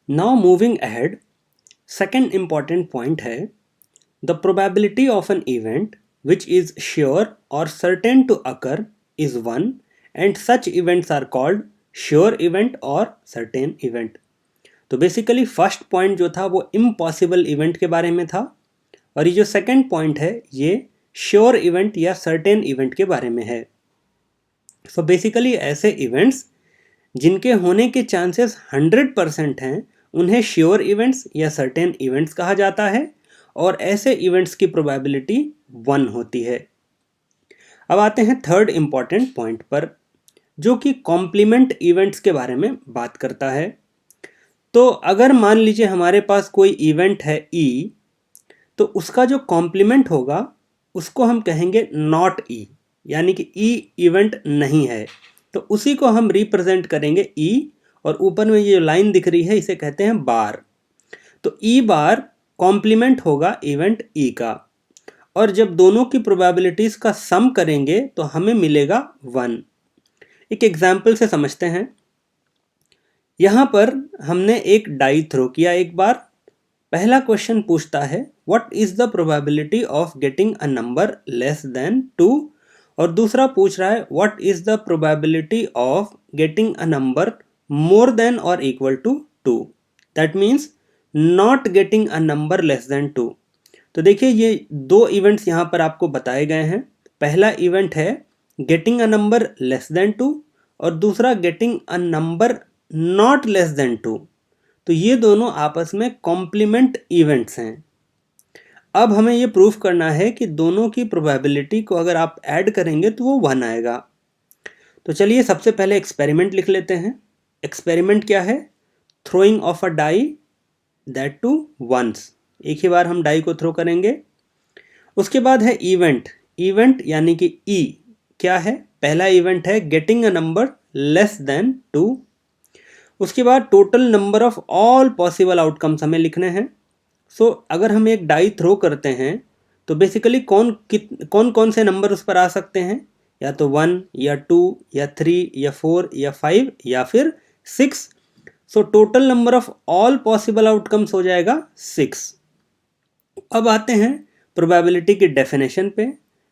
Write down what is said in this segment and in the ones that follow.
Now moving ahead, second important point है the probability of an event which is sure और certain to occur is 1 and such events are called sure event और certain event. तो basically first point जो था वो impossible event के बारे में था और ये जो सेकेंड पॉइंट है ये श्योर इवेंट या सर्टेन इवेंट के बारे में है। सो बेसिकली ऐसे इवेंट्स जिनके होने के चांसेस 100% हैं उन्हें श्योर इवेंट्स या सर्टेन इवेंट्स कहा जाता है और ऐसे इवेंट्स की प्रोबेबिलिटी 1 होती है। अब आते हैं थर्ड इंपॉर्टेंट पॉइंट पर जो कि कॉम्प्लीमेंट इवेंट्स के बारे में बात करता है। तो अगर मान लीजिए हमारे पास कोई इवेंट है ई, तो उसका जो कॉम्प्लीमेंट होगा उसको हम कहेंगे नॉट ई, यानी कि ई इवेंट नहीं है, तो उसी को हम रिप्रेजेंट करेंगे ई और ऊपर में ये लाइन दिख रही है इसे कहते हैं बार। तो ई बार कॉम्प्लीमेंट होगा इवेंट ई का और जब दोनों की प्रोबेबिलिटीज का सम करेंगे तो हमें मिलेगा 1। एक एग्जाम्पल से समझते हैं। यहाँ पर हमने एक डाई थ्रो किया एक बार। पहला क्वेश्चन पूछता है what is the probability of getting a number less than 2 और दूसरा पूछ रहा है what is the probability of getting a number more than और equal to 2। That means not getting a number less than 2। तो देखिए ये दो इवेंट्स यहाँ पर आपको बताए गए हैं। पहला इवेंट है getting a number less than 2 और दूसरा getting a number not less than 2। तो ये दोनों आपस में कॉम्प्लीमेंट इवेंट्स हैं। अब हमें ये प्रूफ करना है कि दोनों की प्रोबेबिलिटी को अगर आप ऐड करेंगे तो वो 1 आएगा। तो चलिए सबसे पहले एक्सपेरिमेंट लिख लेते हैं। एक्सपेरिमेंट क्या है? Throwing of a die that too once. एक ही बार हम डाई को थ्रो करेंगे। उसके बाद है इवेंट। इवेंट यानी कि ई क्या है? पहला इवेंट है getting a number less than 2। उसके बाद total number of all possible outcomes हमें लिखने हैं। सो अगर हम एक डाई थ्रो करते हैं तो बेसिकली कौन कौन से नंबर उस पर आ सकते हैं? या तो 1 या 2 या 3 या 4 या 5 या फिर 6। So total number of all possible outcomes हो जाएगा 6। अब आते हैं प्रोबेबिलिटी की डेफिनेशन पे।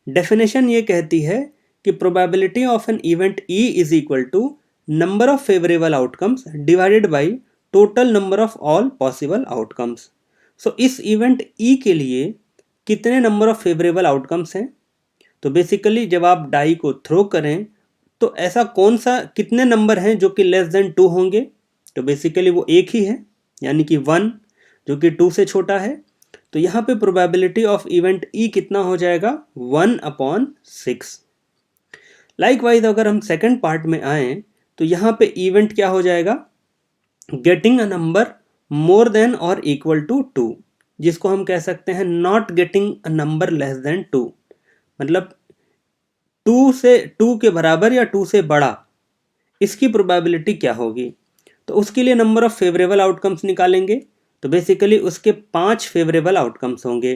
डेफिनेशन ये कहती है कि probability of an event E is equal to number of favourable outcomes divided by total number of all possible outcomes. So इस इवेंट ई के लिए कितने नंबर ऑफ फेवरेबल आउटकम्स हैं? तो बेसिकली जब आप डाई को थ्रो करें तो ऐसा कौन सा कितने नंबर हैं जो कि लेस देन 2 होंगे? तो बेसिकली वो एक ही है, यानी कि 1 जो कि 2 से छोटा है। तो यहाँ पे प्रोबेबिलिटी ऑफ इवेंट ई कितना हो जाएगा? 1/6। लाइकवाइज अगर हम सेकंड पार्ट में आए तो यहाँ पे इवेंट क्या हो जाएगा? Getting a number more than और इक्वल टू 2, जिसको हम कह सकते हैं not getting a number less than 2। मतलब 2 के बराबर या 2 से बड़ा, इसकी प्रोबेबिलिटी क्या होगी? तो उसके लिए नंबर ऑफ फेवरेबल आउटकम्स निकालेंगे। तो बेसिकली उसके 5 फेवरेबल आउटकम्स होंगे,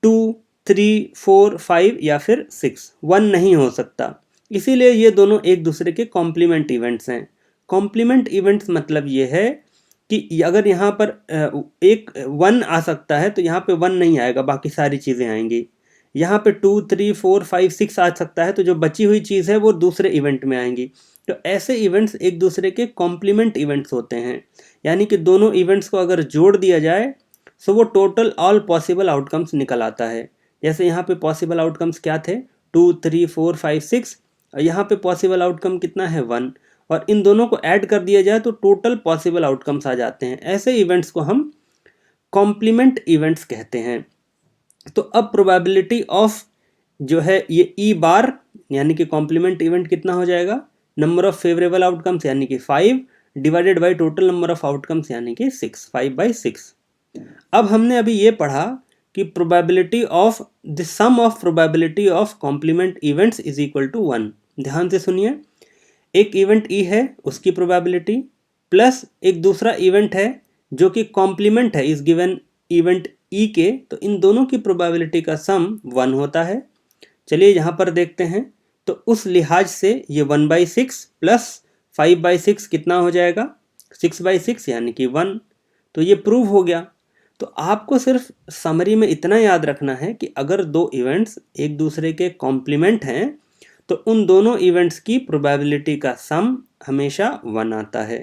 2, 3, 4, 5 या फिर 6। 1 नहीं हो सकता। इसीलिए ये दोनों एक दूसरे के कॉम्प्लीमेंट इवेंट्स हैं। कॉम्प्लीमेंट इवेंट्स मतलब ये है कि अगर यहाँ पर एक 1 आ सकता है तो यहाँ पे 1 नहीं आएगा, बाकी सारी चीज़ें आएंगी। यहाँ पे 2, 3, 4, 5, 6 आ सकता है तो जो बची हुई चीज़ है वो दूसरे इवेंट में आएंगी। तो ऐसे इवेंट्स एक दूसरे के कॉम्प्लीमेंट इवेंट्स होते हैं, यानी कि दोनों इवेंट्स को अगर जोड़ दिया जाए सो वो टोटल ऑल पॉसिबल आउटकम्स निकल आता है। जैसे यहाँ पे पॉसिबल आउटकम्स क्या थे? 2, 3, 4, 5, 6 और यहाँ पे पॉसिबल आउटकम कितना है? 1। और इन दोनों को ऐड कर दिया जाए तो टोटल पॉसिबल आउटकम्स आ जाते हैं। ऐसे इवेंट्स को हम कॉम्प्लीमेंट इवेंट्स कहते हैं। तो अब प्रोबेबिलिटी ऑफ जो है ये ई बार यानी कि कॉम्प्लीमेंट इवेंट कितना हो जाएगा? नंबर ऑफ फेवरेबल आउटकम्स यानी कि 5 divided by total number of outcomes यानी कि 6, 5/6। अब हमने अभी ये पढ़ा कि probability of the sum of probability of complement events is equal to 1। ध्यान से सुनिए, एक इवेंट ई है उसकी प्रोबेबिलिटी प्लस एक दूसरा इवेंट है जो कि कॉम्प्लीमेंट है इस गिवन इवेंट ई के, तो इन दोनों की प्रोबेबिलिटी का सम 1 होता है। चलिए यहाँ पर देखते हैं। तो उस लिहाज से ये 1/6 प्लस 5/6 कितना हो जाएगा? 6/6 यानी कि 1। तो ये प्रूव हो गया। तो आपको सिर्फ समरी में इतना याद रखना है कि अगर दो इवेंट्स एक दूसरे के कॉम्प्लीमेंट हैं तो उन दोनों इवेंट्स की प्रोबेबिलिटी का सम हमेशा 1 आता है।